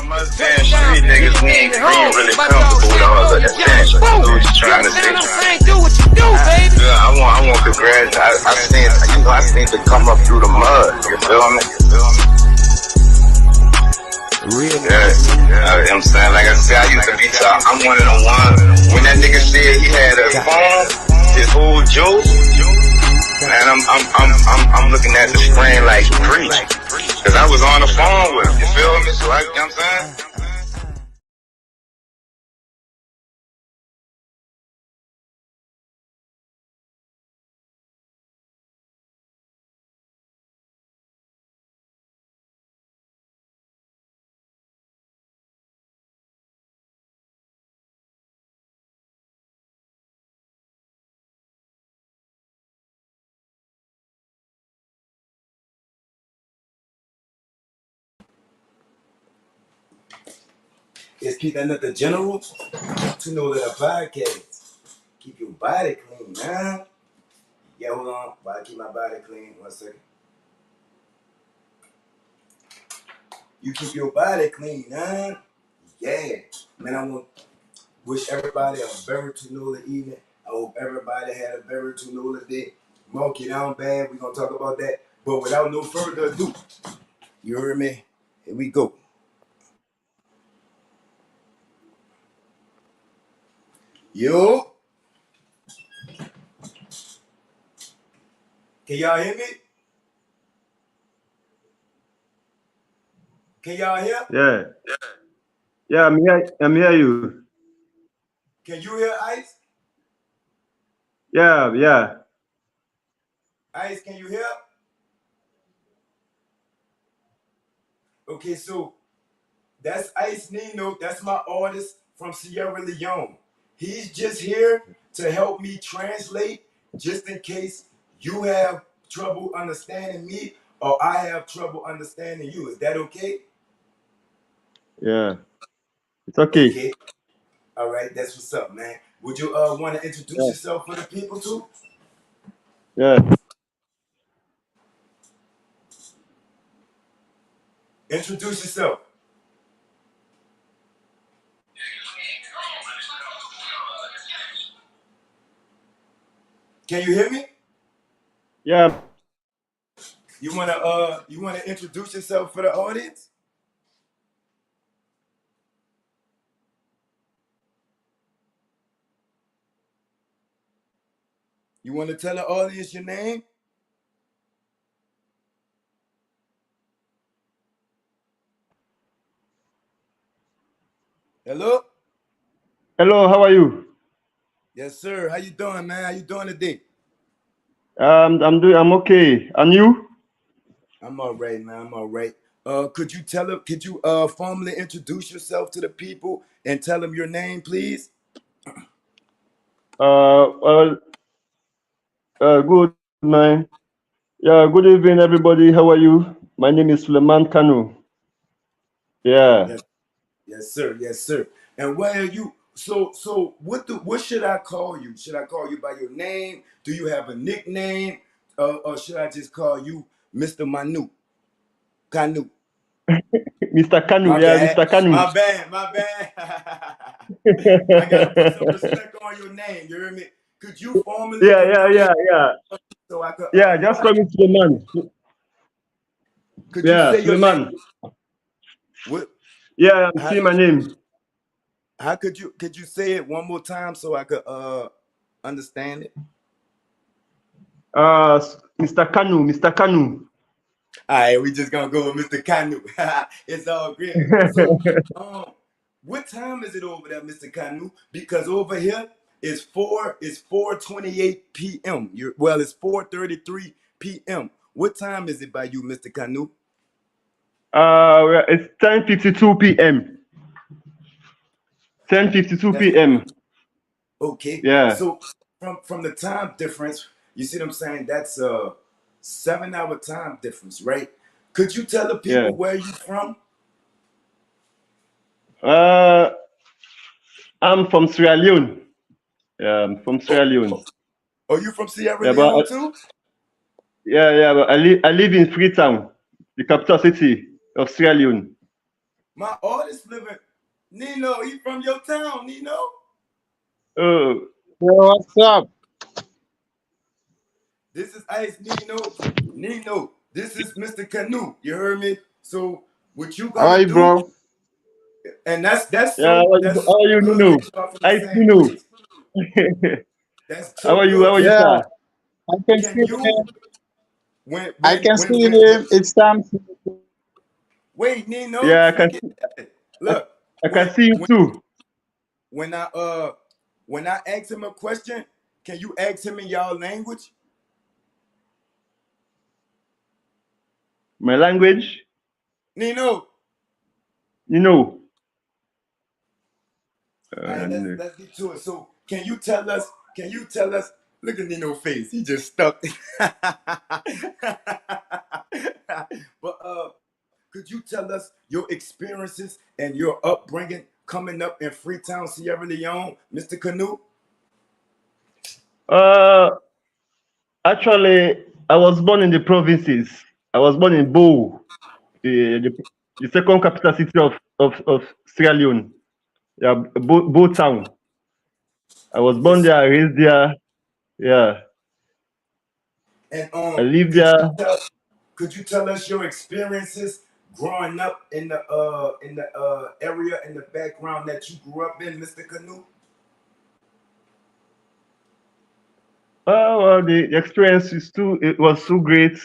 Damn, street niggas, we ain't really comfortable with all of that shit. What you trying to say? Do what you do, baby. Yeah, I want congrats. I seen to come up through the mud. You feel me? Real. Yeah, I'm saying, like I said, I used to be top. I'm one of the ones. When that nigga said he had a phone, his whole joke, and I'm looking at the screen like preach, cause I was on the phone with him. You feel me? So you know what I'm saying? It's Keep That Nut the General to know that a podcast. Keep your body clean, man. Yeah, hold on. While I keep my body clean, 1 second. You keep your body clean, man. Yeah. Man, I want to wish everybody a very Tunola evening. I hope everybody had a very Tunola day. Monkey down bad. We're going to talk about that. But without no further ado, you heard me? Here we go. Yo. Can y'all hear me? Can y'all hear? Yeah, I'm hear you. Can you hear Ice? Yeah. Ice, can you hear? Okay, so that's Ice Nino. That's my artist from Sierra Leone. He's just here to help me translate just in case you have trouble understanding me or I have trouble understanding you. Is that okay? Yeah. It's okay. Okay. All right, that's what's up, man. Would you want to introduce yourself for the people too? Yeah. Introduce yourself. Can you hear me? Yeah. You wanna introduce yourself for the audience? You want to tell the audience your name? Hello? Hello, how are you? Yes, sir. How you doing, man? How you doing today? I'm okay. And you? I'm all right, man. I'm all right. Could you formally introduce yourself to the people and tell them your name, please? Well, good man. Yeah, good evening, everybody. How are you? My name is Suleiman Kanu. Yeah. Yes, sir. Yes, sir. And where are you? So what should I call you? Should I call you by your name? Do you have a nickname? Or should I just call you Mr. Manu? Kanu. Mr. Kanu, My yeah, bad. Mr. Kanu. My bad. I gotta put some respect on your name. You hear me? Could you formally? Yeah. So I could. Yeah, just call me Suleiman. Could you Yeah, say your name? Suleiman. What? Yeah, I'm seeing my name. How could you say it one more time so I could understand it? Mr. Kanu. All right, we just gonna go with Mr. Kanu. It's all great. So, what time is it over there, Mr. Kanu? Because over here it's 4:28 p.m. It's 4:33 p.m. What time is it by you, Mr. Kanu? It's 10:52 p.m. 10:52 p.m. Okay. Yeah. So from the time difference, you see what I'm saying? That's a 7-hour time difference, right? Could you tell the people where you from? I'm from Sierra Leone. Yeah, I'm from Sierra Leone. Are you from Sierra Leone too? But I live in Freetown, the capital city of Sierra Leone. My artist living. Nino, he from your town, Nino. Oh, Yo, what's up? This is Ice Nino. Nino, this is Mr. Canoe. You heard me? So what you How are gotta you, do, bro? and that's yeah. so that's so How are you, good Nino? that y'all from the I same Nino. place. That's How so are you? How good. are you, So Yeah, sir? I can can see you him. I can see when him. It's time. wait, Nino, Yeah, forget that. I, Look, I can see you too. when when I ask him a question, can you ask him in y'all language? My language, Nino. you know. All right, No. let's get to it. So, can you tell us? Can you tell us? Look at Nino's face. He just stuck. But could you tell us your experiences and your upbringing coming up in Freetown, Sierra Leone, Mr. Canoe? Uh, Actually, I was born in the provinces. I was born in Bo, the second capital city of Sierra Leone. Yeah, Bo town. I was born Yes. there, raised there. Yeah, And I live there. could you tell us your experiences growing up in the area in the background that you grew up in, Mr. Canoe? Well, the experience is too. It was so great.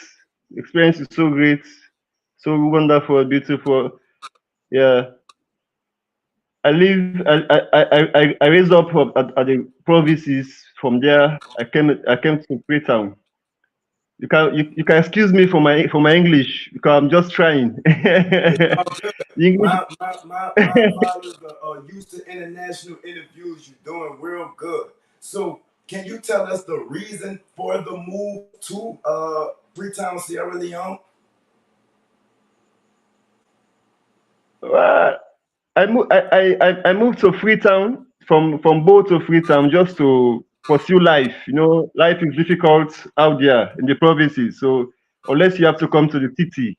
The experience is so great, so wonderful, beautiful. Yeah, I live. I raised up at the provinces. From there, I came to Freetown. You can excuse me for my English because I'm just trying. It's The all good. English. My followers are used to international interviews. You're doing real good. So, can you tell us the reason for the move to Freetown, Sierra Leone? Well, I moved to Freetown from Bo to Freetown just to pursue life. You know, life is difficult out there in the provinces. So unless you have to come to the city,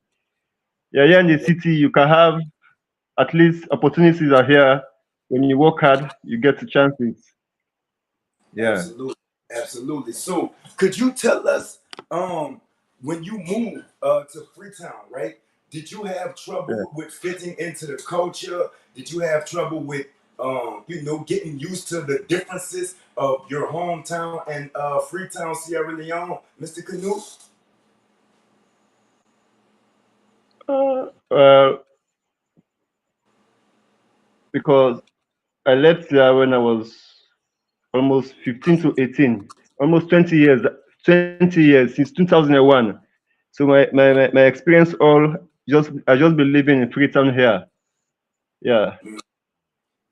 yeah, here in the city you can have at least opportunities are here. When you work hard, you get the chances. Yeah. Absolutely, absolutely. So, could you tell us, when you moved to Freetown, right? Did you have Yeah. trouble with fitting into the culture? Did you have trouble with, getting used to the differences of your hometown and Freetown, Sierra Leone, Mr. Canoe? Well, because I left there when I was almost 15 to 18, almost 20 years since 2001. So my experience all I just been living in Freetown here. Yeah.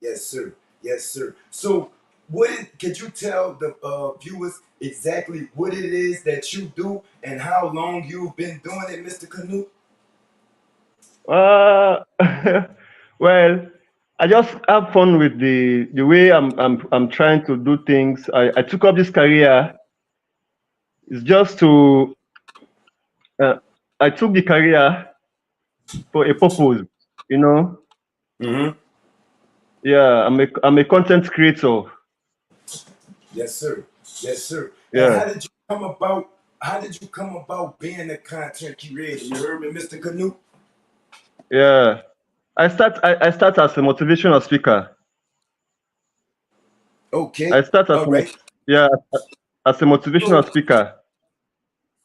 Yes, sir. Yes, sir. So, could you tell the viewers exactly what it is that you do and how long you've been doing it, Mr. Canoe? Uh, well, I just have fun with the way I'm trying to do things. I took up this career. It's just to uh, I took the career for a purpose. You know. Mm-hmm. Yeah, I'm a content creator. Yes, sir. Yes, sir. And Yeah. how did you come about being a content creator? You heard me, Mr. Canoe? Yeah. I start as a motivational speaker. Okay. I start as All right. yeah, as a motivational So speaker.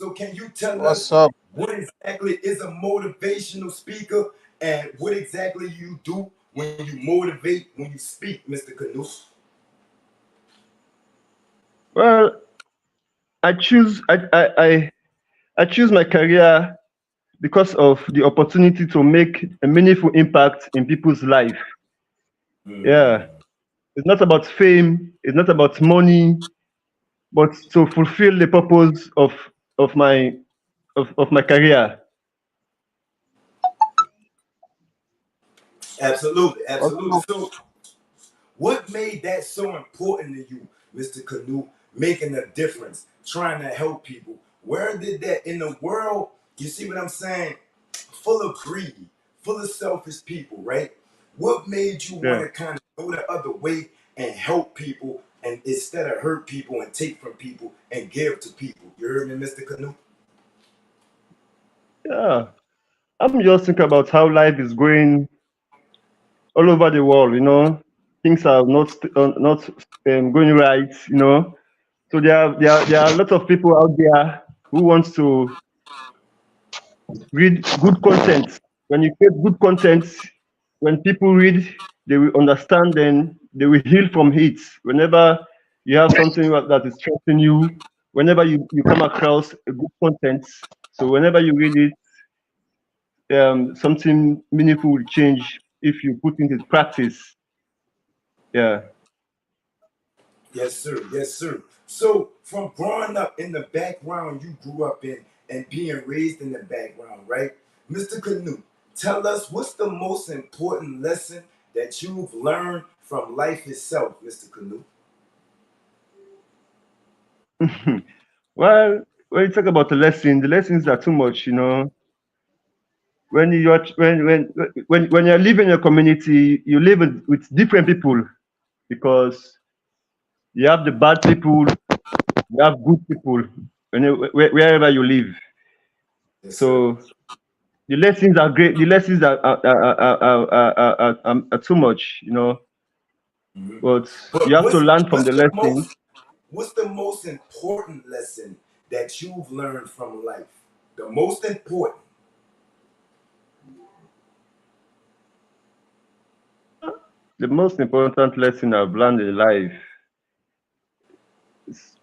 so can you tell What's us up? what exactly is a motivational speaker and what exactly you do when you motivate when you speak, Mr. Canoe? Well, I choose I choose my career because of the opportunity to make a meaningful impact in people's life. Yeah. It's not about fame, it's not about money, but to fulfill the purpose of my of my career. Absolutely, What's absolutely. up? So what made that so important to you, Mr. Canoe, making a difference, trying to help people? Where did that in the world, you see what I'm saying? Full of greed, full of selfish people, right? What made you want Yeah. to kind of go the other way and help people and instead of hurt people and take from people and give to people? You heard me, Mr. Canoe? Yeah. I'm just thinking about how life is going all over the world. Things are not going right. So there are a lot of people out there who wants to read good content. When you create good content, when people read, they will understand, then they will heal from it. Whenever you have something that is stressing you, whenever you come across a good content, so whenever you read it, something meaningful will change if you put into practice. Yeah. Yes, sir. Yes, sir. So, from growing up in the background you grew up in and being raised in the background, right? Mr. Canoe, tell us what's the most important lesson that you've learned from life itself, Mr. Canoe? Well, when you talk about the lessons are too much. When you're when you're living in a community, you live with different people because you have the bad people, you have good people wherever you live. Yes, sir. So the lessons are great. The lessons are too much. Mhm. But you But have to learn from the lessons. what's the most important lesson that you've learned from life? The most important. The most important lesson I've learned in life is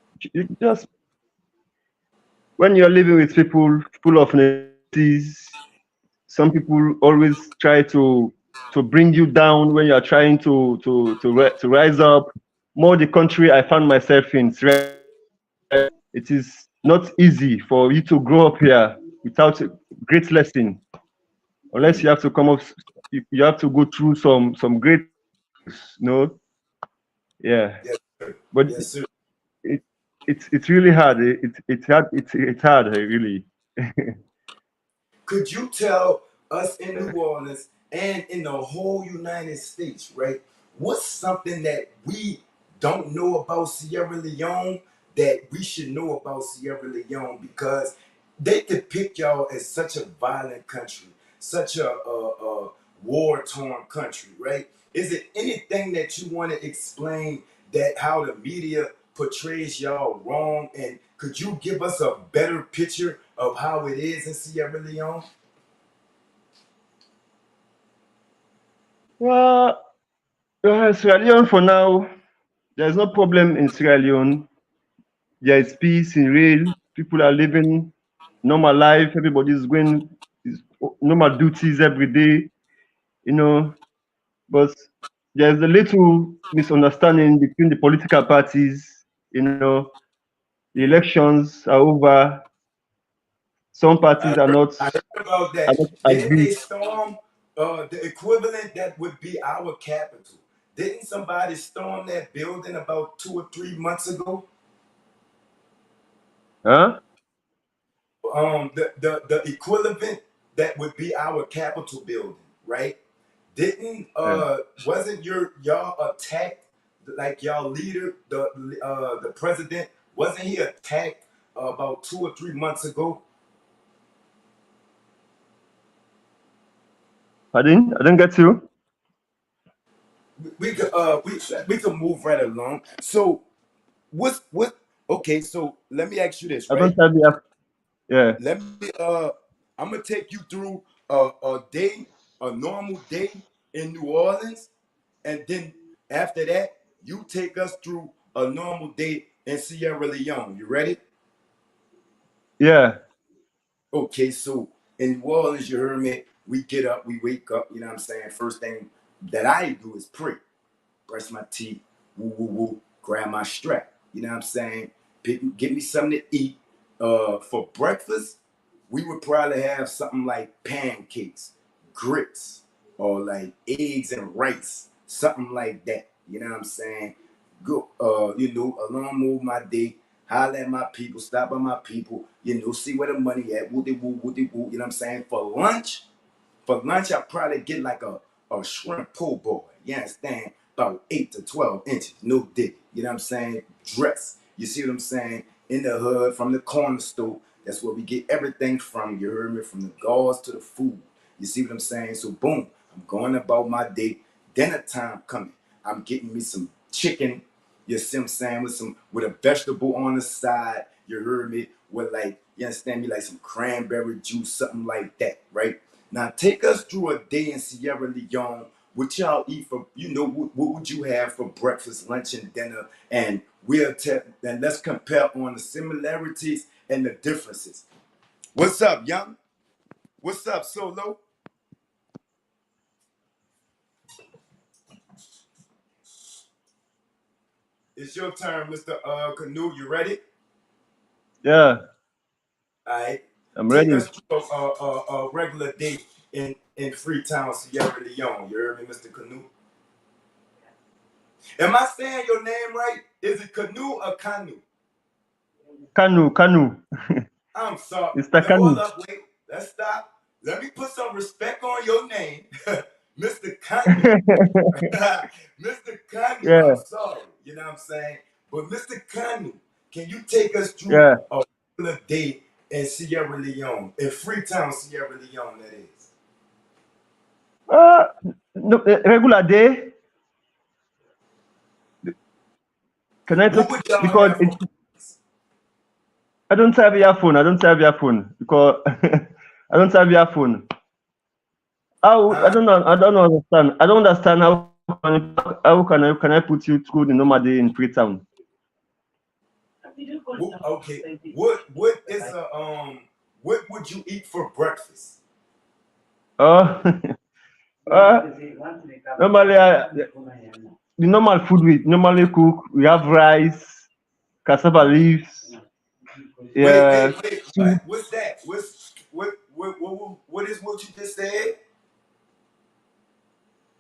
just when you're living with people full of negativities. Some people always try to bring you down when you're trying to rise up. More the country I found myself in, it is not easy for you to grow up here without a great lesson, unless you have to come up. You have to go through some great, no, yeah. Yes, sir. But Yes, sir. it's really hard. It's hard, really. Could you tell us in New Orleans and in the whole United States, right? What's something that we don't know about Sierra Leone that we should know about Sierra Leone because they depict y'all as such a violent country, such a war torn country, right? Is it anything that you want to explain that how the media portrays y'all wrong? And could you give us a better picture of how it is in Sierra Leone? Well, Sierra Leone for now, there's no problem in Sierra Leone. There is peace in real. People are living normal life. Everybody's going his normal duties every day, you know. But there's a little misunderstanding between the political parties. The elections are over. Some parties I heard about are that. not Didn't agreed. they storm the equivalent that would be our capital? Didn't somebody storm that building about 2 or 3 months ago? Huh? The equivalent that would be our Capitol building, right? Didn't Yeah. wasn't y'all attacked like y'all leader the president wasn't he attacked about 2 or 3 months ago? Pardon? I didn't get you. We could move right along. So what okay, so let me ask you this, I don't right? have the. Yeah. Let me I'm gonna take you through a day, a normal day in New Orleans, and then after that, you take us through a normal day in Sierra Leone. You ready? Yeah. Okay, so in New Orleans, you heard me. We get up, we wake up, you know what I'm saying? First thing that I do is pray, brush my teeth, woo woo woo, grab my strap. You know what I'm saying? Get me something to eat. For breakfast, we would probably have something like pancakes, grits, or like eggs and rice, something like that. You know what I'm saying? Go, along move my day, holler at my people, stop by my people, see where the money at, woo de woo, you know what I'm saying? For lunch, For lunch, I probably get like a shrimp po' boy. You understand? About 8 to 12 inches, no dick. You know what I'm saying? Dress. You see what I'm saying? In the hood, from the corner store. That's where we get everything from. You heard me? From the gauze to the food. You see what I'm saying? So boom, I'm going about my day. Dinner time coming. I'm getting me some chicken. You see what I'm saying? With a vegetable on the side. You heard me? With like, you understand me? Like some cranberry juice, something like that, right? Now take us through a day in Sierra Leone. What y'all eat for, what would you have for breakfast, lunch, and dinner? And and let's compare on the similarities and the differences. What's up, Young? What's up, Solo? It's your turn, Mr. Canoe. You ready? Yeah, All right. I'm Take ready. us through a regular day in Freetown, Sierra Leone. You heard me, Mr. Canoe? Am I saying your name right? Is it Canoe or Canoe? Kanu. I'm sorry. Mr. Now, Kanu. hold up, wait. Let's stop. Let me put some respect on your name, Mr. Canoe. Mr. Canoe, Yeah, I'm sorry. You know what I'm saying? But Mr. Canoe, can you take us through yeah. a regular day in Sierra Leone, in Freetown, Sierra Leone, that is? No, regular day. Can I What talk? would y'all Because have for breakfast? I don't have earphone because I don't have earphone. I Huh? don't know. I don't understand. I don't understand how can I put you through the normal day in Freetown? Okay. What would you eat for breakfast? Uh, normally, the normal food we normally cook, we have rice, cassava leaves, yeah, Wait. soup. What's that? What is what you just said?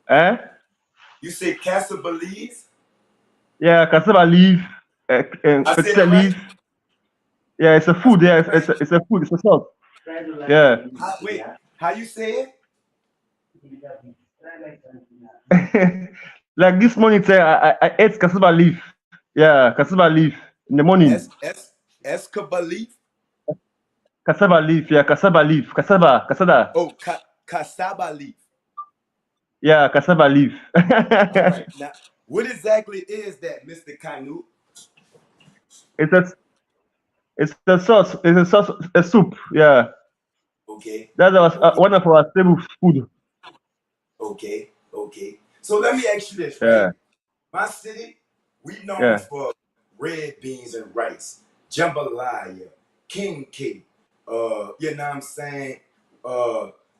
Eh? You say Casa Belize? Yeah, cassava leaf, I said potato it right? leaf. Yeah, it's a I food. said Yeah, it right? it's a food. It's a sauce. Yeah. How you say it? Like this morning, I ate cassava leaf. Yeah, cassava leaf in the morning. Escaba leaf? Cassava leaf. Yeah, cassava leaf. Cassava. Oh, cassava leaf. Yeah, cassava leaf. All right. Now, what exactly is that, Mr. Kanu? it's a it's a sauce. It's a sauce. A soup. Yeah, Okay. that's one of our stable food. Okay. So let me ask you this, right? Yeah, My city, we known yeah, for red beans and rice, jambalaya, king cake, you know what I'm saying?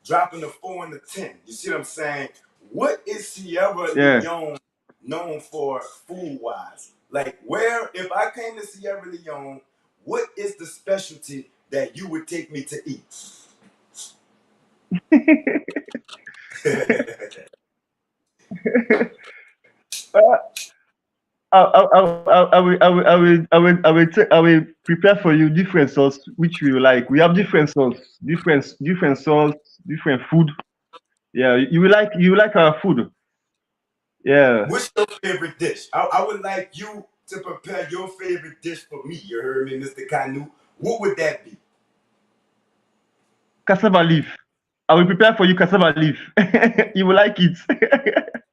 Dropping the 4 and the 10. You see what I'm saying? What is Sierra yeah. Leone known for food wise? Like where, if I came to Sierra Leone, what is the specialty that you would take me to eat? I will prepare for you different sauce which you like. We have different sauce, different sauce, different food. Yeah, you like our food. Yeah, What's your favorite dish? I would like you to prepare your favorite dish for me. You heard me, Mr. Kanu. What would that be? cassava leaf. I will prepare for you cassava leaf. You will like it.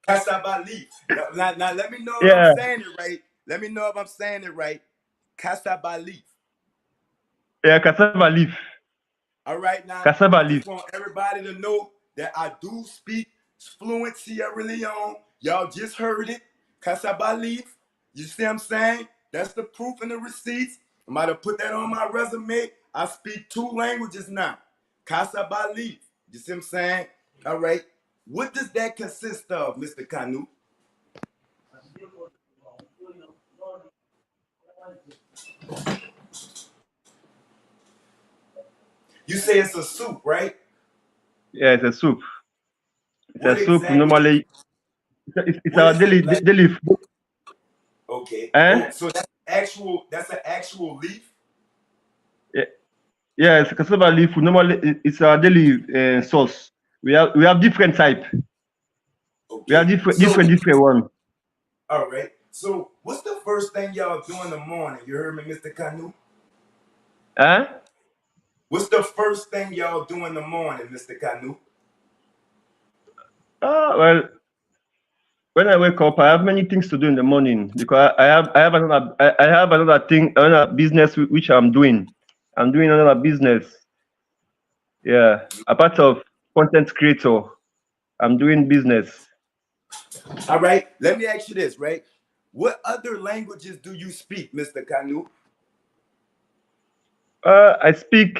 Cassava leaf. Now, let me know if I'm Yeah, saying it right. Let me know if I'm saying it right. Cassava leaf. yeah, cassava leaf. All right, now Cassava I leaf. just want everybody to know that I do speak fluent Sierra Leone. Y'all just heard it. Cassava leaf. You see what I'm saying? That's the proof and the receipts. I'm about to put that on my resume. I speak 2 languages now. Cassava leaf. You see what I'm saying? All right. What does that consist of, Mr. Kanu? You say it's a soup, right? Yeah, it's a soup. It's a What soup. exactly? Normally, it's What our is it like? daily food. Okay. Oh, Eh? so that's actual. That's an actual leaf. Yeah, yeah, it's a cassava leaf. Normally, it's our daily sauce. We have different type. We have Okay. different one. All right. So, what's the first thing y'all do in the morning? You heard me, Mr. Kanu? Huh? What's the first thing y'all do in the morning, Mr. Kanu? Well, when I wake up, I have many things to do in the morning because I have another business which I'm doing. I'm doing another business. Yeah, apart of content creator, I'm doing business. All right. Let me ask you this, right? What other languages do you speak, Mr. Kanu? I speak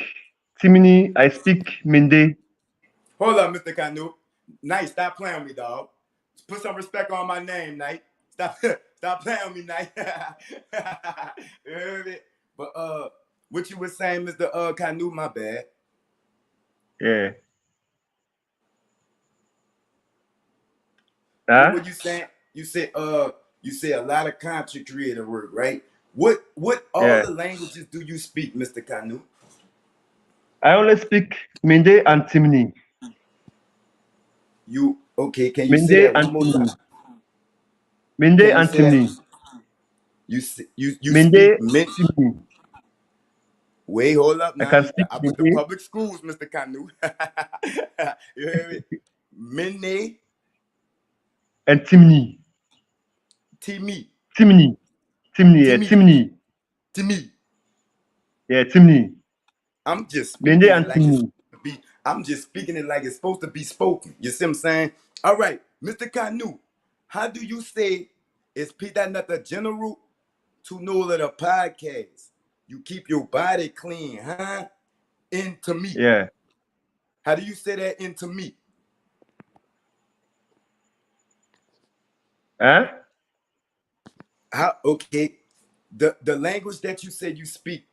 Timini. I speak Mende. Hold up, Mr. Kanu. Knight, stop playing with me, dog. Put some respect on my name, Knight. Stop playing with me, Knight. You heard it? But what you were saying, Mr. Kanu, my bad. Yeah. What Huh? were you saying? You said a lot of content creator work, right? What all Yeah. the languages do you speak, Mr. Kanu? I only speak Mende and Timini. You okay, can you say Mende that and one more Timini. time? Mende Can you and say that? Timini. You speak Mende, min. Timini. Wait, hold up I now. can speak I put the Mende public schools, Mr. Kanu. You hear me? Mene and Timini. Timi. Timini. Timini. Yeah, Timi. Timini. Timi. Yeah, Timini. I'm just Mende speaking it and like it's Timini. supposed to be. I'm just speaking it like it's supposed to be spoken. You see what I'm saying? All right, Mr. Kanu, how do you say is Peter not the general to know that a podcast? You keep your body clean, huh? Into me. Yeah. How do you say that into me? Huh? How okay? The language that you said you speak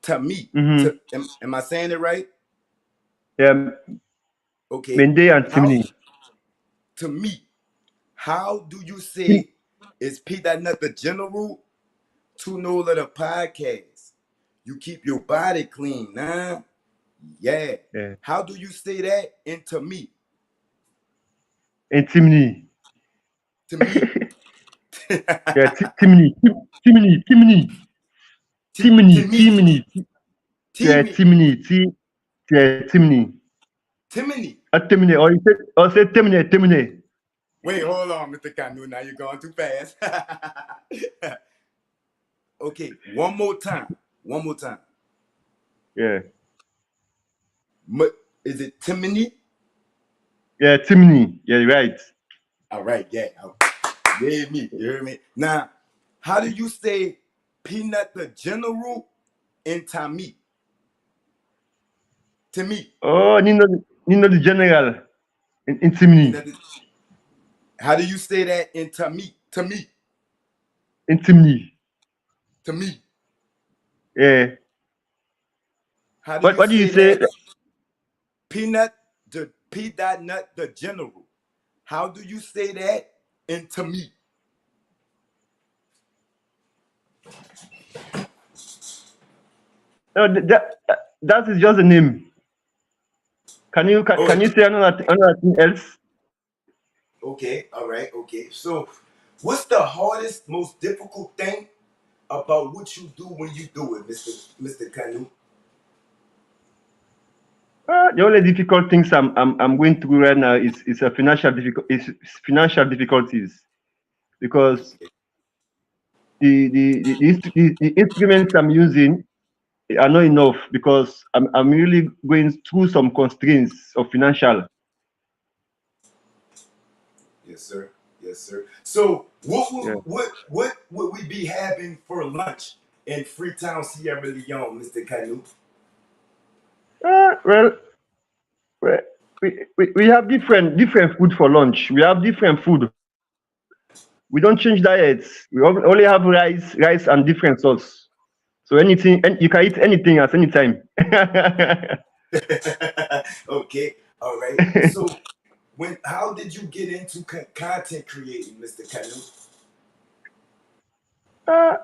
to me. Mm-hmm. Am I saying it right? Yeah. Okay. Mende and How Timini. to me? How do you say is Peter not the general to know that a podcast? You keep your body clean, huh? Yeah. Yeah. How do you say that into me? And Timini. To me. Yeah, Timini. Timini. Timini. To Timini. me. Timini. Yeah, Timmy. Timini. Yeah, Timini. Timony. Timini. Or say Timini. Timini. Wait, hold on, Mr. Kanu. Now you're going too fast. Okay, one more time. One more time. Yeah. Is it Timony? Yeah, Timini. Yeah, right. All right, yeah. You hear me? You hear me? Now, how do you say Peanut the General in Tami? To me. Oh, Nino the General in Timini. How do you say that in Tami? To me. In Timini. To me. Yeah. How do you What do you say say? that? Peanut the General. How do you say that in Tami? No, that is just a name. Can you say another thing else? Okay, all right, okay. So, what's the hardest, most difficult thing about what you do when you do it, Mr. Kanu? The only difficult things I'm going through right now is a financial difficulties because the instruments I'm using are not enough because I'm really going through some constraints of financial. Yes, sir. Yes, sir. So, Yeah. what would we be having for lunch in Freetown, Sierra Leone, Mr. Kanu? Well, we have different food for lunch. We have different food. We don't change diets. We only have rice and different sauce. So anything, and you can eat anything at any time. Okay, all right. So, how did you get into content creating, Mr. Kanu?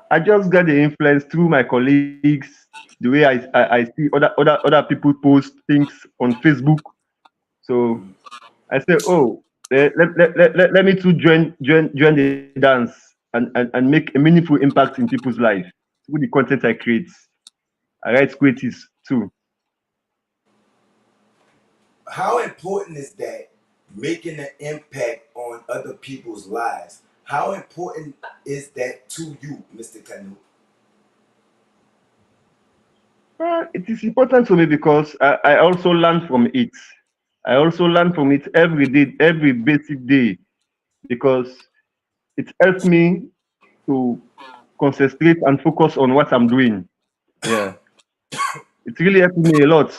I just got the influence through my colleagues, the way I see other people post things on Facebook. So I said, oh, let me too join the dance and make a meaningful impact in people's life with the content I create. I write creatives too. How important is that, making an impact on other people's lives? How important is that to you, Mr. Kanu? It is important to me because I also learn from it. I also learn from it every day, every basic day, because it helps me to concentrate and focus on what I'm doing. Yeah, it really helped me a lot.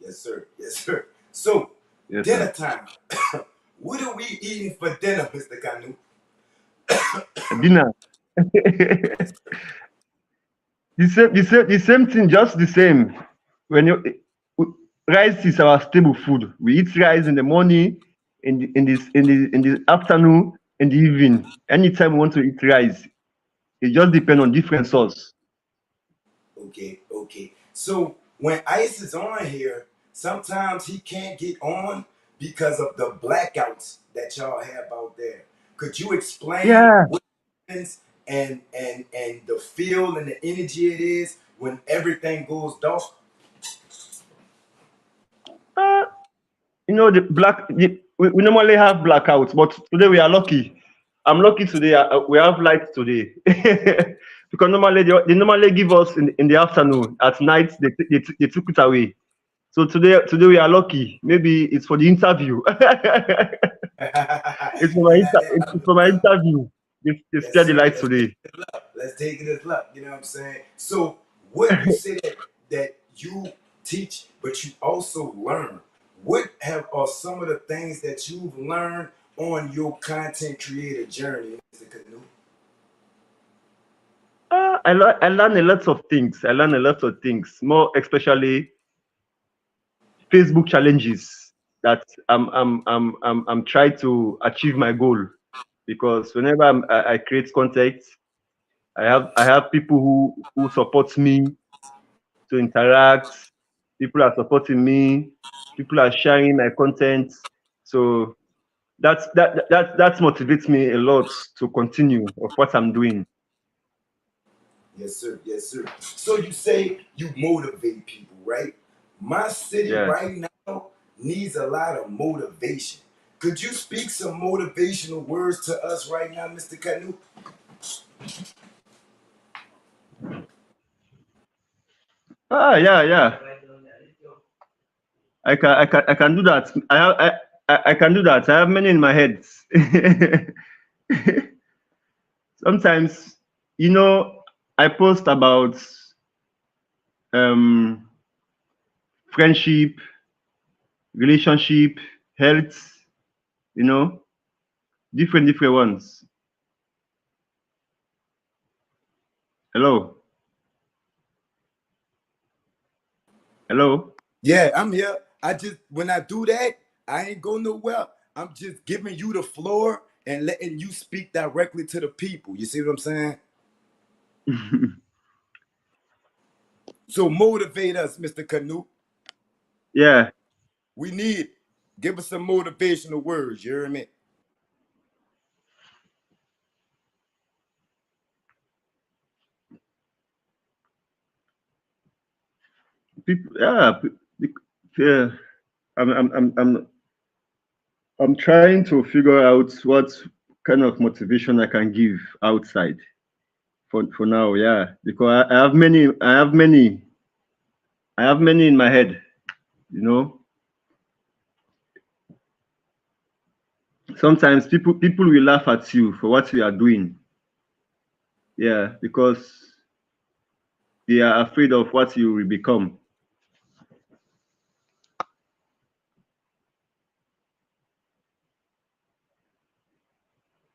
Yes, sir. Yes, sir. So, Yes, dinner sir. time. What are we eating for dinner, Mr. Kanu? Dinner. The same thing, just the same. When you rice is our staple food. We eat rice in the morning, in the afternoon, in the evening. Anytime we want to eat rice, it just depends on different sauce. Okay, okay. So when Ice is on here, sometimes he can't get on because of the blackouts that y'all have out there. Could you explain Yeah. what happens and the feel and the energy it is when everything goes dark? Uh, we normally have blackouts, but today we are lucky. I'm lucky today. We have light today. Because normally they normally give us in the afternoon. At night they took it away. So today we are lucky. Maybe it's for the interview. It's for my interview. They Yes, spare the sir. light today. Let's take it as luck. You know what I'm saying? So what you say that you teach, but you also learn. What are some of the things that you've learned on your content creator journey, Mr. Canoe? I learn a lot of things. I learn a lot of things. More especially Facebook challenges that I'm trying to achieve my goal, because whenever I create content, I have people who support me to interact. People are supporting me. People are sharing my content. So that motivates me a lot to continue of what I'm doing. Yes, sir. Yes, sir. So you say you motivate people, right? My city Yeah. right now needs a lot of motivation. Could you speak some motivational words to us right now, Mr. Canoe? Yeah. I can do that. I can do that. I have many in my head. Sometimes, you know, I post about um, friendship, relationship, health, you know, different ones. Hello, hello. Yeah, I'm here. I just when I do that, I ain't go nowhere. I'm just giving you the floor and letting you speak directly to the people. You see what I'm saying? So motivate us, Mr. Canoe. Yeah, We need it. Give us some motivational words. You hear me? people. Yeah, yeah. I'm trying to figure out what kind of motivation I can give outside for now. Yeah, because I have many. I have many in my head. You know, sometimes people will laugh at you for what you are doing. Yeah, because they are afraid of what you will become.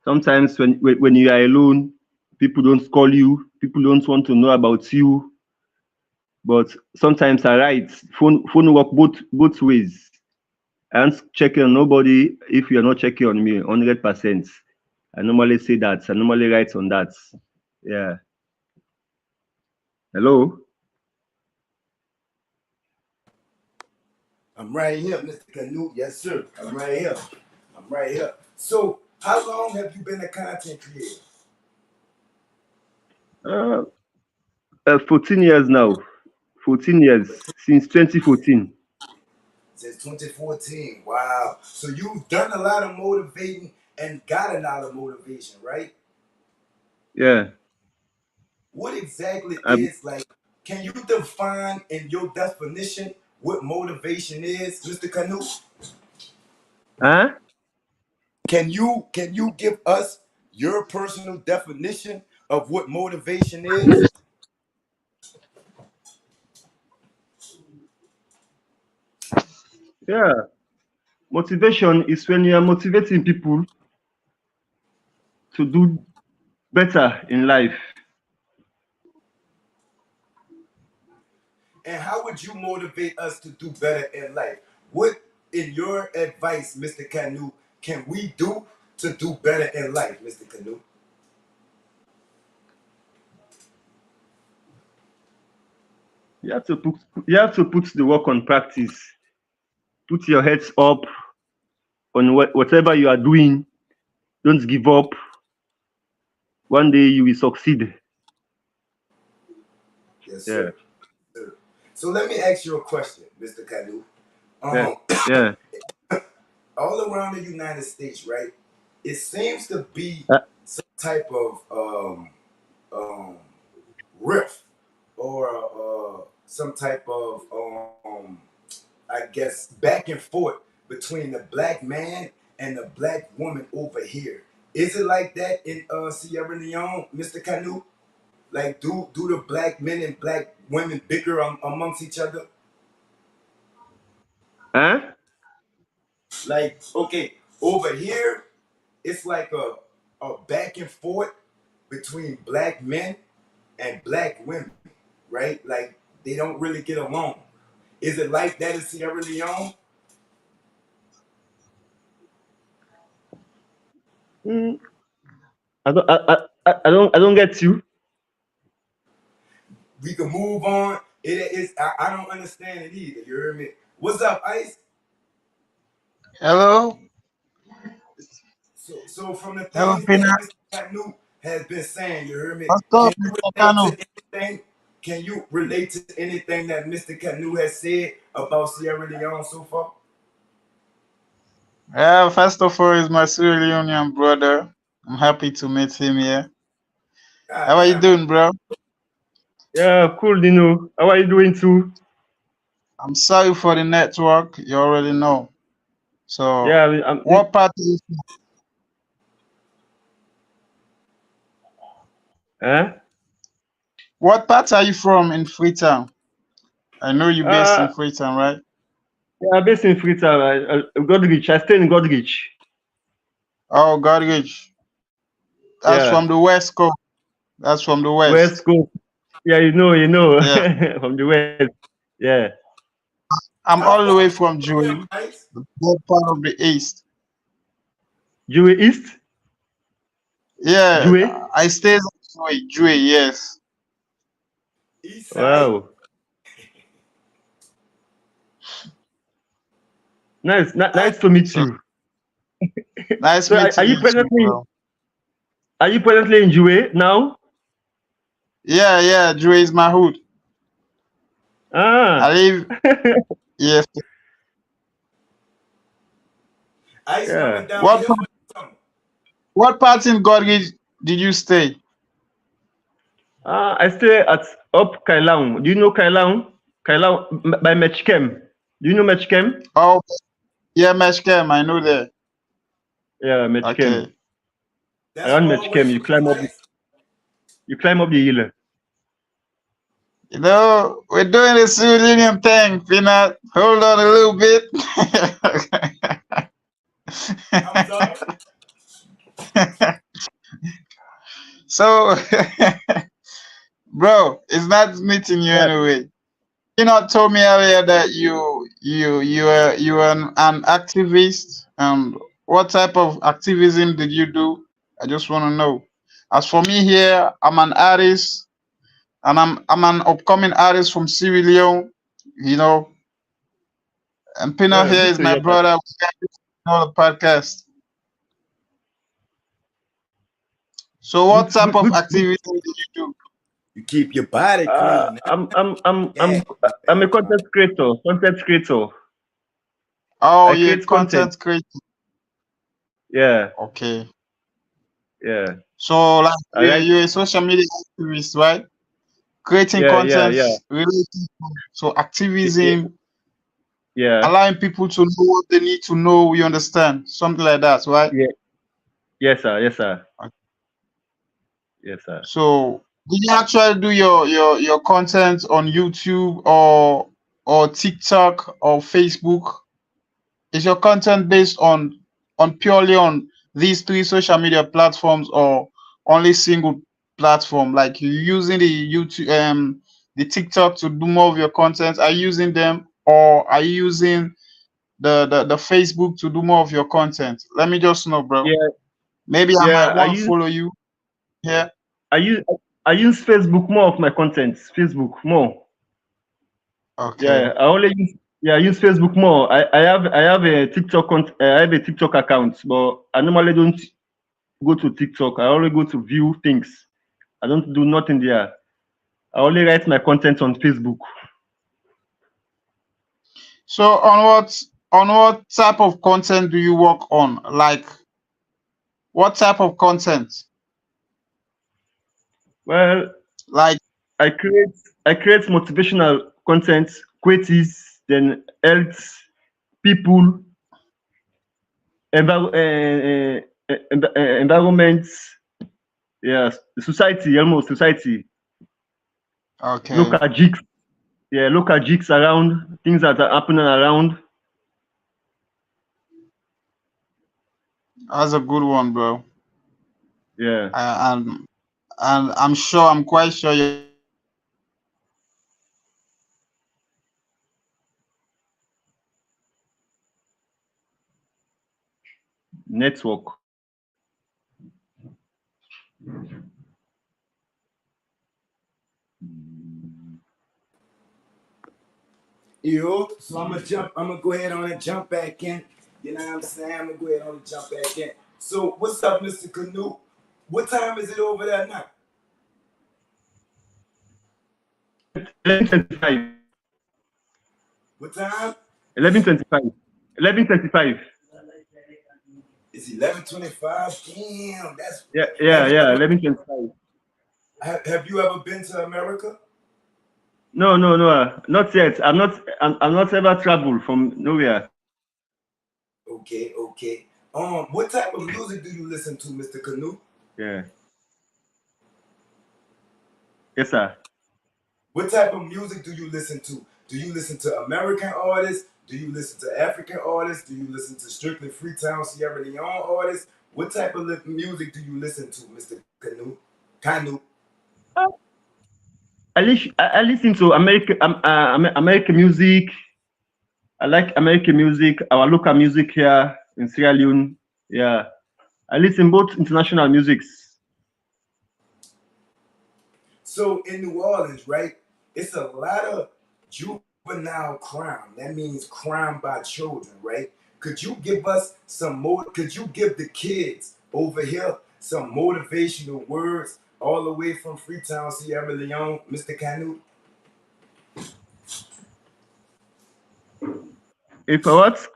Sometimes when you are alone, people don't call you. People don't want to know about you. But sometimes I write. Phone work both ways. I don't check on nobody if you are not checking on me 100%. I normally say that. I normally write on that. Yeah. Hello. I'm right here, Mr. Canute. Yes, sir. I'm right here. I'm right here. So, how long have you been a content creator? 14 years now. 14 years since 2014. Since 2014. Wow. So you've done a lot of motivating and got a lot of motivation, right? Yeah. What exactly Um, is like? Can you define in your definition what motivation is, Mr. Canute? huh? Can you give us your personal definition of what motivation is? Yeah. Motivation is when you are motivating people to do better in life. And how would you motivate us to do better in life? What, in your advice, Mr. Canute, can we do to do better in life, Mr. Canute? You have to put the work on practice. Put your heads up on whatever you are doing. Don't give up. One day you will succeed. Yes, Yeah. sir. So let me ask you a question, Mr. Canute. Yeah. Yeah. All around the United States, right? It seems to be Uh, some type of rift or some type of I guess back and forth between the black man and the black woman over here. Is it like that in Sierra Leone, Mr. Canute? Like, do the black men and black women bicker amongst each other? huh? Like, okay, over here, it's like a back and forth between black men and black women, right? Like, they don't really get along. Is it like that in Sierra Leone? Mm, I don't get you. We can move on. It is. I don't understand it either. You hear me? What's up, Ice? Hello, So from the hello, things that Pina. Mr. Canute has been saying, you hear me? What's Can up, you Mr. relate Kano? to anything? Can you relate to anything that Mr. Canute has said about Sierra Leone so far? Yeah, first of all, he's my Sierra Leonean brother. I'm happy to meet him here. God How are you damn. doing, bro? Yeah, cool, Dino. How are you doing too? I'm sorry for the network. You already know. So, Yeah, what part? huh? What part are you from in Freetown? I know you're based in Uh, Freetown, right? yeah, based in Freetown, Godrich. I stay in Godrich. Oh, Godrich. That's Yeah, from the West Coast. That's from the West. West Coast. Yeah, you know, Yeah. from the West. Yeah. I'm How all the far way are from you from him, Jui, Ice? the good part of the East. Jue East? Yeah, Jue? I stay in Jui, yes. East side? Wow. Nice, nice to meet So you. nice So meeting you too, bro. are you presently in Jue now? Yeah, yeah, Jui is my hood. I Ah. live, yes. Ice Yeah. coming down What here part, for the summer. what part in Godrich did you stay? I stay at up Kailaung. Do you know Kailaung? Kailaung by Mechkem. Do you know Mechkem? Oh, yeah, Meshkem, I know that. Yeah, Mechkem. Okay. That's Around far away Mechkem, from you, Ice. you climb up the hill. You know, we're doing the civilian thing, Peanut. Hold on a little bit. I'm sorry. So, bro, it's not meeting you Yeah. anyway. You know, told me earlier that you were an activist. What type of activism did you do? I just want to know. As for me here, I'm an artist, and I'm an upcoming artist from Sierra Leone. You know, And Pino Yeah, here good is to my hear that. brother. We got this on the podcast. So, what Good, type good, of good. activity do you do? You keep your body clean. Yeah, I'm a content creator. Content creator. Oh, I yeah, create content. content creator. Yeah, Okay. yeah. So, like, I like. you're a social media activist, right? Creating Yeah, yeah, content yeah, related to yeah, activism, yeah, allowing people to know what they need to know. You understand? Something like that, right? yeah. Yes, sir. Yes, sir. Yes, sir. So, do you actually do your content on YouTube or TikTok or Facebook? Is your content based on purely on these three social media platforms or only single platform? Like you using the YouTube the TikTok to do more of your content? Are you using them or are you using the Facebook to do more of your content? Let me just know, bro. Yeah, Maybe I yeah. might want to follow you here. I use I use Facebook more of my content. Facebook more. Okay. Yeah, I use Facebook more. I have a I have a TikTok account, but I normally don't go to TikTok. I only go to view things. I don't do nothing there. I only write my content on Facebook. So on what type of content do you work on? Like what type of content? Well, Like I create I create motivational content, quizzes, then health, people, environments, yes, society, almost society, okay, local jigs, yeah, local jigs around, things that are happening around. that's a good one, bro. Yeah, And I'm quite sure you network. So I'm gonna go ahead on and jump back in. You know what I'm saying? I'm gonna go ahead on and jump back in. So what's up, Mr. Canoe? What time is it over there now? 11:25. What time? 11:25. 11:25. It's 11:25. Damn, that's. Yeah, Have yeah, you yeah. ever 11:25. have you ever been to America? No, no, no. Not yet. I'm not ever traveled from nowhere. Okay, okay. What type of music do you listen to, Mr. Canoe? Yeah. Yes, sir. What type of music do you listen to? Do you listen to American artists? Do you listen to African artists? Do you listen to strictly Freetown Sierra Leone artists? What type of music do you listen to, Mr. Canoe? Canoe. I listen to American music. I like American music, our local music here in Sierra Leone. Yeah. I listen both international musics. So in New Orleans, right, it's a lot of juvenile crime. That means crime by children, right? Could you give us some more? Could you give the kids over here some motivational words all the way from Freetown, Sierra Leone, Mr. Canoe? If I what?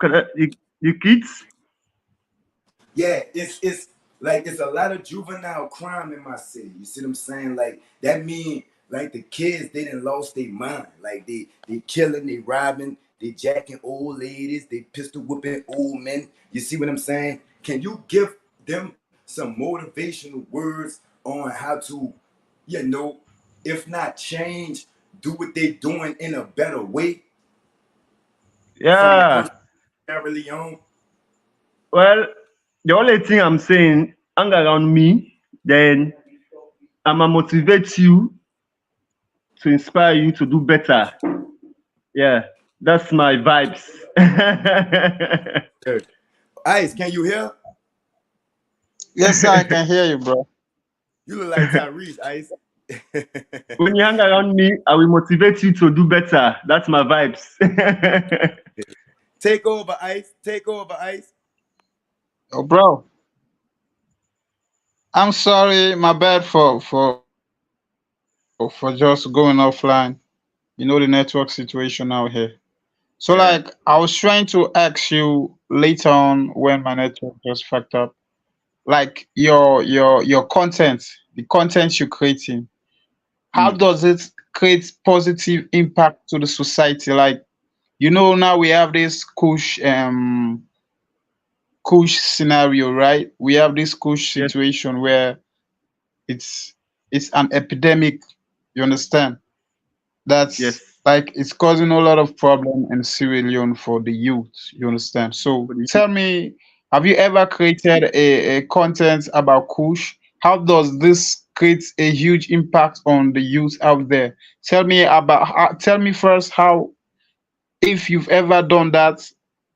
You kids? Yeah, it's like it's a lot of juvenile crime in my city. You see what I'm saying? Like that mean like the kids they done lost their mind. Like they killing, they robbing, they jacking old ladies, they pistol whipping old men. You see what I'm saying? Can you give them some motivational words on how to, you know, if not change, do what they doing in a better way from a person Yeah. Sierra Leone? Well, the only thing I'm saying, hang around me, then I'ma motivate you to inspire you to do better. Yeah, that's my vibes. Ice, can you hear? Yes, sir, I can hear you, bro. You look like Tyrese, Ice. When you hang around me, I will motivate you to do better. That's my vibes. Take over, Ice. Take over, Ice. Oh, bro, I'm sorry, my bad for just going offline. You know the network situation out here. So like I Yeah. was trying to ask you later on when my network just fucked up, like your content, the content you're creating, how Mm. does it create positive impact to the society? Like, now we have this Kush scenario, right? We have this Kush Yes. situation where it's it's an epidemic. You understand? That's Yes. like it's causing a lot of problem in Sierra Leone for the youth. You understand? So For the youth. tell me, have you ever created a content about Kush? How does this create a huge impact on the youth out there? Tell me first how, if you've ever done that,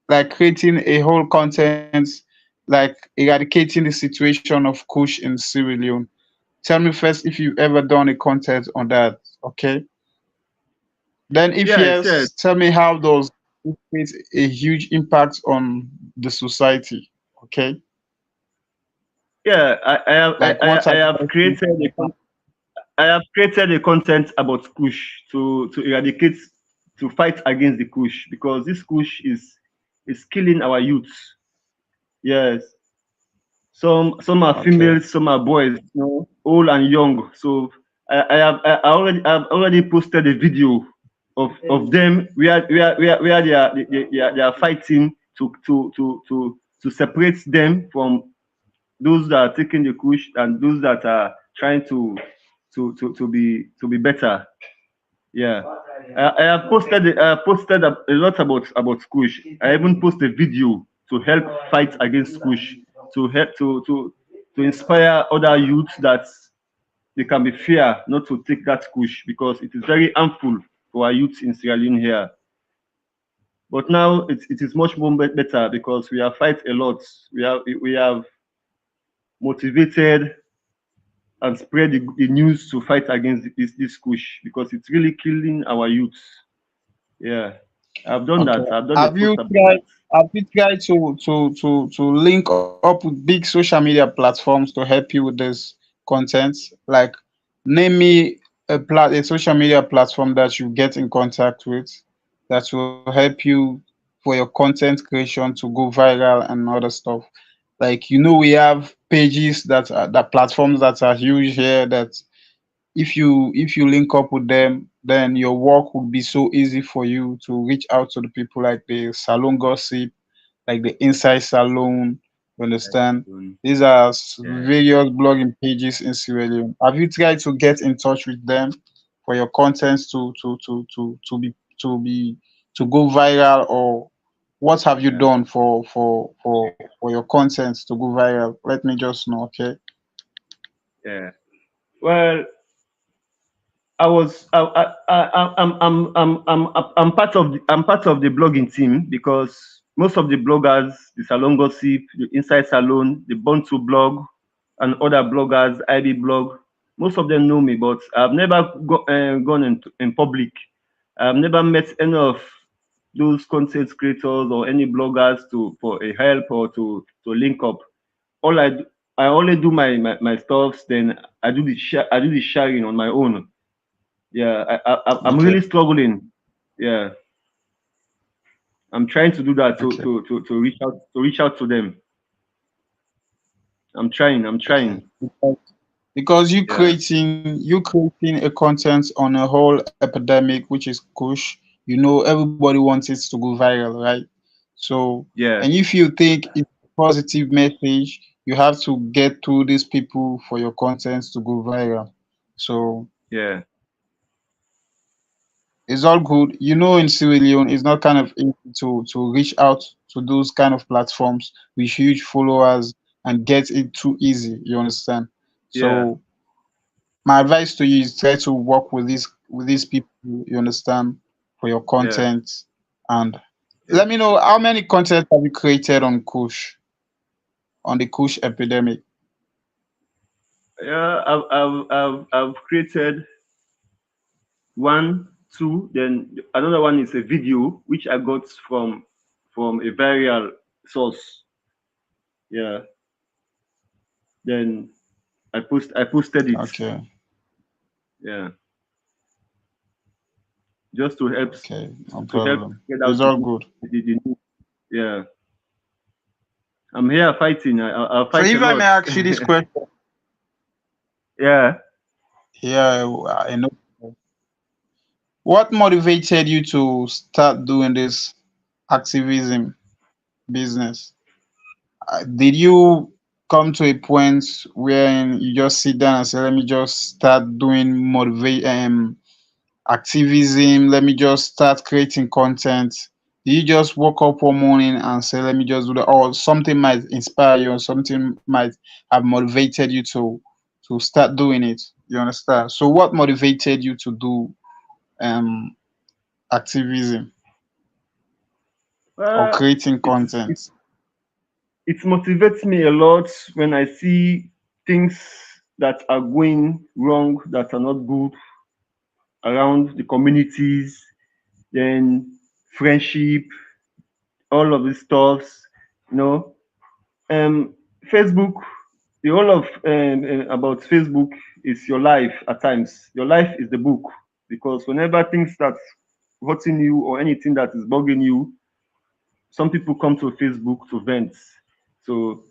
like creating a whole content, like eradicating the situation of Kush in Sierra Leone. Tell me first if you've ever done a content on that, okay? Then, if Yes. Yes. yes, tell me how does it create a huge impact on the society? Okay, Yeah. like what I type have of created I have created a content about Kush to eradicate, to fight against the Kush, because this Kush is killing our youth. Yes. Some are Okay, females, some are boys, old and young. So I've already posted a video of them where they are fighting to separate them from those that are taking the Kush and those that are trying to be better. Yeah. I have posted a lot about Kush. I even posted a video to help fight against Kush, to help to inspire other youths that they can be fair not to take that Kush, because it is very harmful for our youths in Sierra Leone here. But now it is much more better, because we have fight a lot. We have motivated and spread the news to fight against this Kush, because it's really killing our youths. Yeah, I've done okay. that. I've done a Have post you about tried? that. Have you tried to link up with big social media platforms to help you with this content? Like, name me a social media platform that you get in contact with that will help you for your content creation to go viral and other stuff. Like, we have pages that platforms that are huge here, that if you link up with them, then your work would be so easy for you to reach out to the people, like the salon gossip, like the inside salon. You understand? These are Yeah, various blogging pages in Sierra Leone. Have you tried to get in touch with them for your contents to go viral, or what have you yeah, done for your contents to go viral? Let me just know, okay? yeah. Well, I was I'm part of I'm part of the blogging team, because most of the bloggers, the Salon Gossip, the Inside Salon, the Bontu blog, and other bloggers, IB blog, most of them know me, but I've never gone in public. I've never met any of those content creators or any bloggers to for a help or to link up. All I only do my stuffs, then I do the sharing on my own. Yeah, I'm Okay, really struggling. Yeah, I'm trying to do that okay, to reach out to them. I'm okay. trying. Because Yeah, you creating a content on a whole epidemic, which is Kush, everybody wants it to go viral, right? So, yeah, and if you think it's a positive message, you have to get to these people for your contents to go viral. So yeah, it's all good. In Sierra Leone, it's not kind of easy to reach out to those kind of platforms with huge followers and get it too easy. You understand? yeah, So my advice to you is try to work with these people, you understand, for your yeah, content. And yeah. let me know, how many content have you created on Kush, on the Kush epidemic? Yeah, I've created one, two, then another one is a video which I got from from a viral source. Yeah. Then I posted it. Okay. Yeah. Just to help Okay. No to help problem. get It's out all good. the news. Yeah. I'm here fighting. I'll So fight a if I may lot. ask you this question, Yeah. yeah, I know. What motivated you to start doing this activism business? Did you come to a point where you just sit down and say, "Let me just start doing activism. Let me just start creating content"? Did you just wake up one morning and say, "Let me just do that"? Or something might inspire you, or something might have motivated you to start doing it. You understand? So, what motivated you to do um activism or Uh, creating it's content? it motivates me a lot when I see things that are going wrong, that are not good around the communities, then friendship, all of these stuffs, you know. Um, Facebook, the whole of about Facebook is your life at times. Your life is the book because whenever things start hurting you or anything that is bugging you, some people come to Facebook to vent. So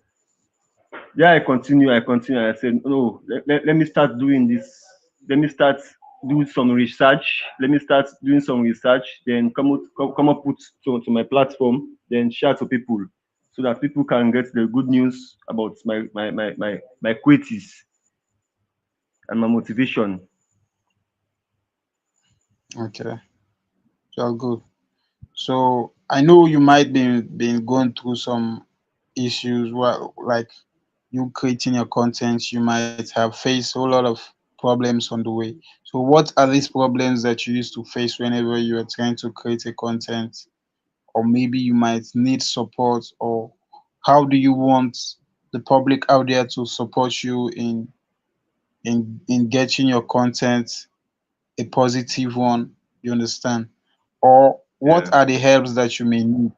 yeah, I said, no, let me start doing this. Let me start do some research. Let me start doing some research, then come up with to my platform, then share to people so that people can get the good news about my qualities and my motivation. Okay, so good. So I know you might be been going through some issues like you creating your content, you might have faced a whole lot of problems on the way. So what are these problems that you used to face whenever you are trying to create a content? Or maybe you might need support, or how do you want the public out there to support you in getting your content a positive one, you understand? Or what Yeah. are the helps that you may need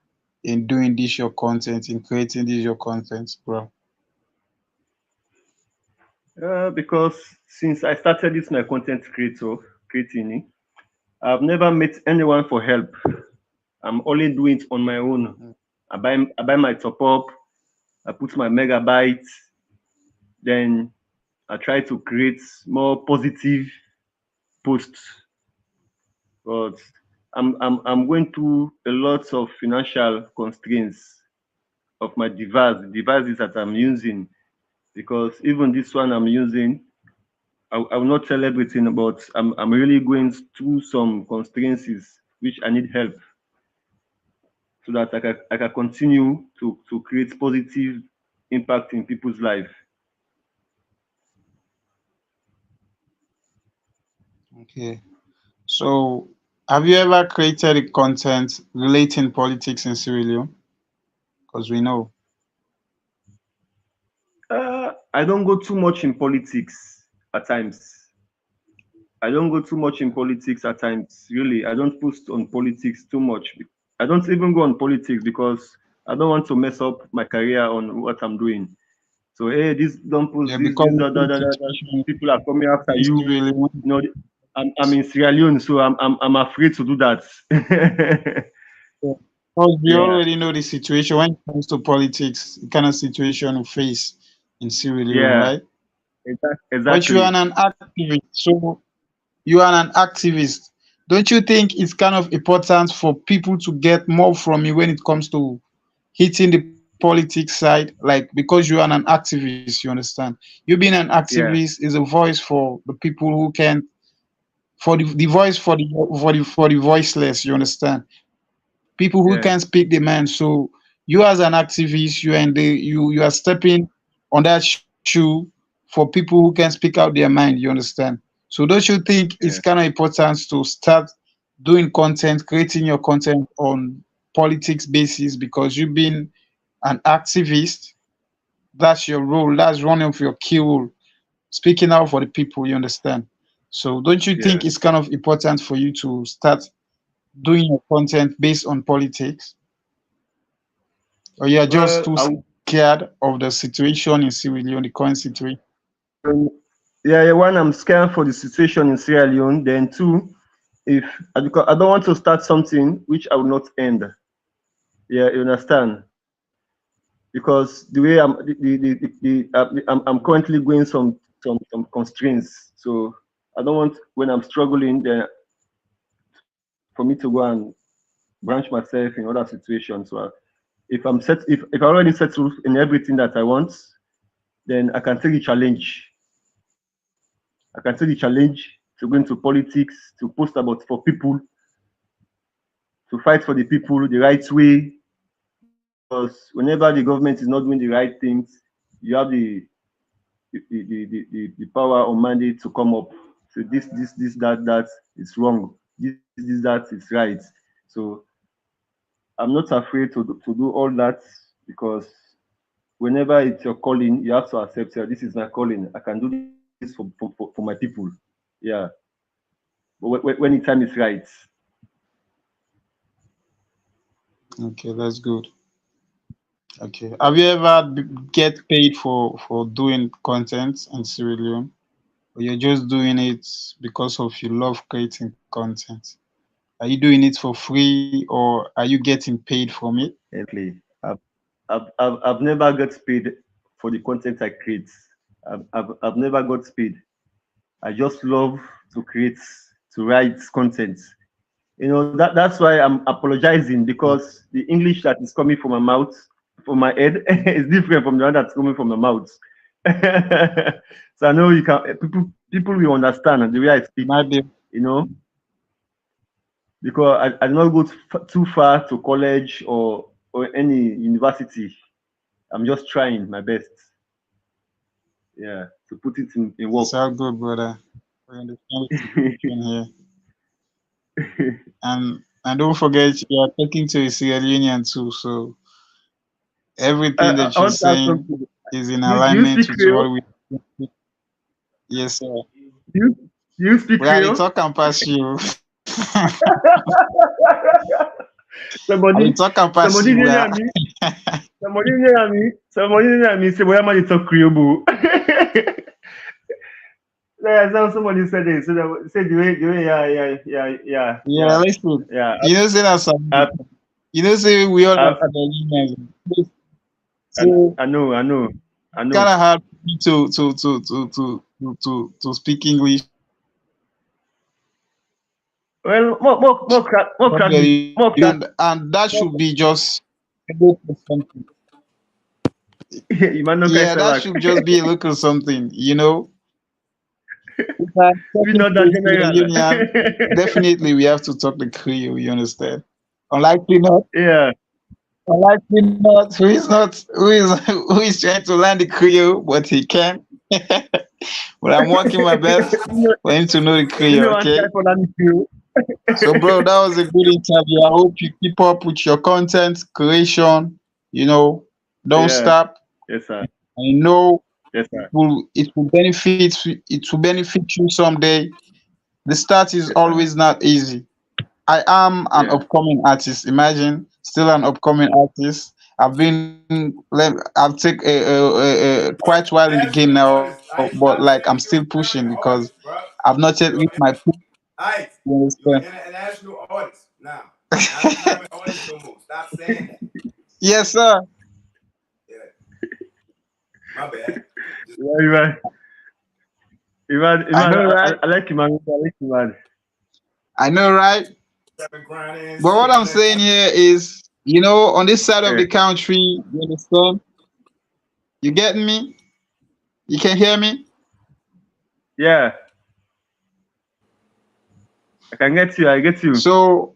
in doing this your content, in creating this your content, bro? Because since I started this my content creating, I've never met anyone for help. I'm only doing it on my own. I buy my top up, I put my megabytes, then I try to create more positive posts. But I'm going through a lot of financial constraints of my devices that I'm using, because even this one I'm using, I will not tell everything, but I'm really going through some constraints which I need help so that I can continue to create positive impact in people's life. Okay. So have you ever created a content relating politics in Sierra Leone? Because we know. I don't go too much in politics at times. I don't go too much in politics at times. Really, I don't post on politics too much. I don't even go on politics because I don't want to mess up my career on what I'm doing. So hey, this don't post Yeah, this, because this, the that, that, current that, that, that. situation People are coming after in you. Sierra Leone. You know, I'm in Sierra Leone, so I'm afraid to do that. Because we Yeah, already know the situation when it comes to politics, the kind of situation we face in Sierra Leone, yeah, right? But you are exactly. an activist, so you are an activist. Don't you think it's kind of important for people to get more from you when it comes to hitting the politics side? Like, because you are an activist, you understand? You being an Yeah, activist is a voice for the people who can, for the voice for the voiceless, you understand? People who yeah, can speak the mind. So you as an activist, you are stepping on that shoe for people who can speak out their mind, you understand? So don't you think it's yeah, kind of important to start doing content, creating your content on politics basis, because you've been an activist? That's your role, that's one of your key role, speaking out for the people, you understand? So don't you yeah. think it's kind of important for you to start doing your content based on politics? or you are just Well, too scared of the situation in Sierra Leone, the current situation? yeah, one, I'm scared for the situation in Sierra Leone. Then two, if because I don't want to start something which I will not end. Yeah, you understand? Because the way I'm currently going some constraints. So I don't want when I'm struggling then for me to go and branch myself in other situations. So if I already settled in everything that I want, then I can take the challenge. I can take the challenge to go into politics, to post about for people, to fight for the people the right way. Because whenever the government is not doing the right things, you have the power or mandate to come up. So this, that is wrong. This, that is right. So I'm not afraid to do all that because whenever it's your calling, you have to accept it. This is my calling. I can do this for my people. Yeah. But when the time is right. Okay, that's good. Okay. Have you ever get paid for doing content in Sierra Leone, or you're just doing it because of you love creating content? Are you doing it for free, or are you getting paid from it? Exactly. I've never got paid for the content I create. I've never got paid. I just love to create, to write content. That's why I'm apologizing because the English that is coming from my mouth, from my head, is different from the one that's coming from my mouth. So I know you can people will understand the way I speak, Might be. you know, because I did not go too far to college or any university. I'm just trying my best, yeah, to put it in work. It's all good, brother. We understand the situation here. And don't forget you are talking to a Sierra Leonean too, so everything that I you're want to ask saying something. is in Do you alignment speak with what Creole? we. Yes, sir. Do you speak We are the Creole? talk and pass you. I will Somebody, talk and pass somebody you. near me, somebody near me say, "Why am I talk Creole?" Boo?" Yeah, somebody said it. Said the way, Yeah, listen. yeah. You know, say that some. I, You know, say we all I, are Sierra Leoneans. So I know, I kind know. of hard for me to speak English. Well, But and that should be just a local something. You might not Yeah, catch that back. should just be a local something, you know. If I'm We talking not to that a Sierra general. Leonean, definitely we have to talk the Creole, you understand? Unlikely not, Yeah, unlikely not, who is trying to learn the Creole, but he can. But I'm working my best for him to know the Creole, I'm okay? trying for that you. So, bro, that was a good interview. I hope you keep up with your content creation. You know, don't Yeah, stop. yes sir, I know yes sir, it will benefit you someday. The start is yes sir. always not easy. I am an Yeah, upcoming artist. Imagine, still an upcoming artist. I've take a quite while in the game International now, artist. but I like I'm stop still saying you're an pushing because international artist, bro. I've not yet reached You're my peak. I. You You're understand? an international artist now. Not a common artist no more. Stop saying that. Yes, sir. Yeah, my bad. Just yeah, I know, right? I like Iman. I like Iman. I know, right? been grinding and But what shit. I'm saying here is, on this side of Yeah, the country, you understand? You getting me? You can hear me? yeah. I can get you. I get you. So,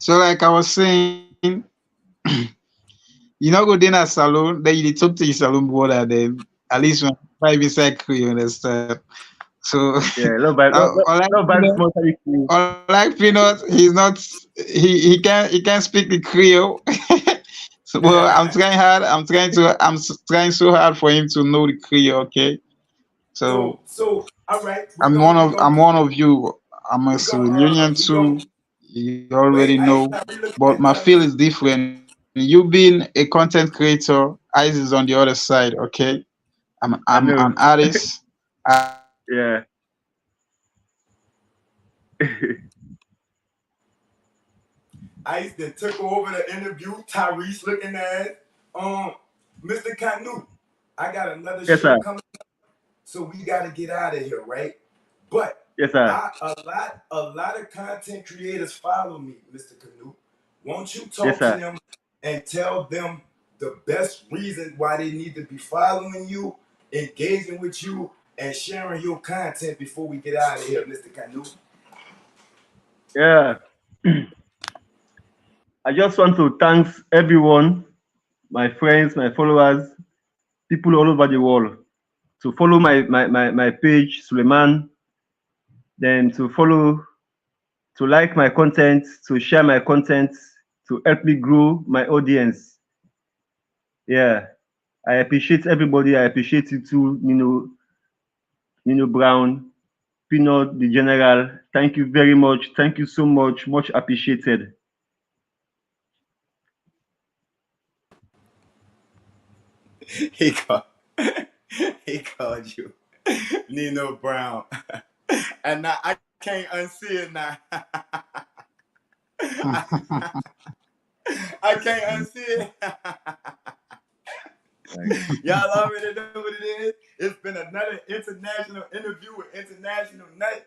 like I was saying, go dinner salon, then you talk to your salon brother, then at least when 5 cycle, you understand? So, Yeah, love by small you. unlike Peanut, he's not, he can't speak the Creole. So, well, I'm trying hard. Trying so hard for him to know the Creole. Okay, so so all right. I'm one of you. I'm a We Sierra gonna Leonean too. You already Wait, know, I be looking but at my that. feel is different. You being a content creator, Ice is on the other side. Okay, I'm I I'm know. an artist. Yeah. Ice then took over the interview. Tyrese looking at Mr. Canu. I got another Yes, show sir. coming, so we got to get out of here, right? But Yes, sir. a lot of content creators follow me, Mr. Canu. Won't you talk Yes, to sir. them and tell them the best reason why they need to be following you, engaging with you, and sharing your content before we get out of here, Mr. Canu? Yeah. I just want to thank everyone, my friends, my followers, people all over the world, to follow my page, Suleiman, then to follow, to like my content, to share my content, to help me grow my audience. Yeah. I appreciate everybody. I appreciate you too, Nino Brown, Peanut, the General. Thank you very much. Thank you so much. Much appreciated. He called, he called you Nino Brown. And now I can't unsee it now. I can't unsee it. Y'all already know what it is. It's been another international interview with International Nut.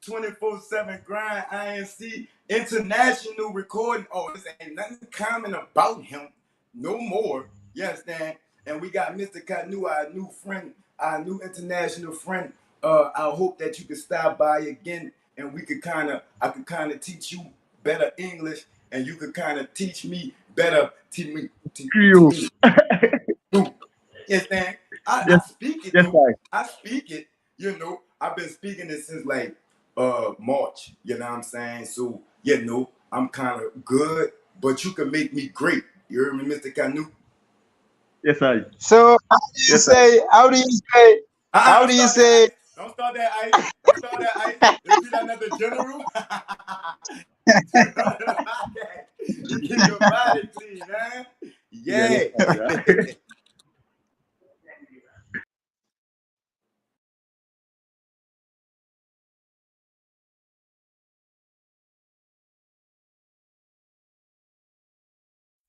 24/7 grind, INC, international recording. Oh, this ain't nothing common about him. No more. You understand? And we got Mr. Canu, our new friend, our new international friend. I hope that you can stop by again and I could kind of teach you better English and you could kind of teach me better. You understand? I speak it, Yes, though. I speak it, you know. I've been speaking it since like March, you know what I'm saying? So, you know, I'm kind of good, but you can make me great. You heard me, Mr. Canu? Yes, sir. So how do you Yes, sir. say? How do you say? How do you say? Don't start that ice. Don't start that ice. If you got another general, you keep your body clean, man. Yeah. Yeah.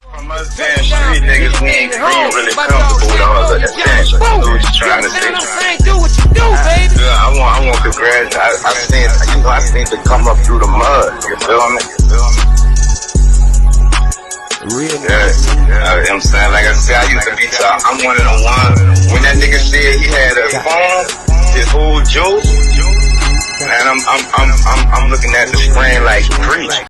From us damn street niggas, we ain't really comfortable with all of that damn. So what you trying to say? Do what you do, baby. Yeah, I want to graduate. I seen to come up through the mud. You feel me? Real. Yeah, you know what I'm saying? Like I said, I used to be top. I'm one of the ones. When that nigga said he had a phone, his whole joke, man, I'm looking at the screen like preach.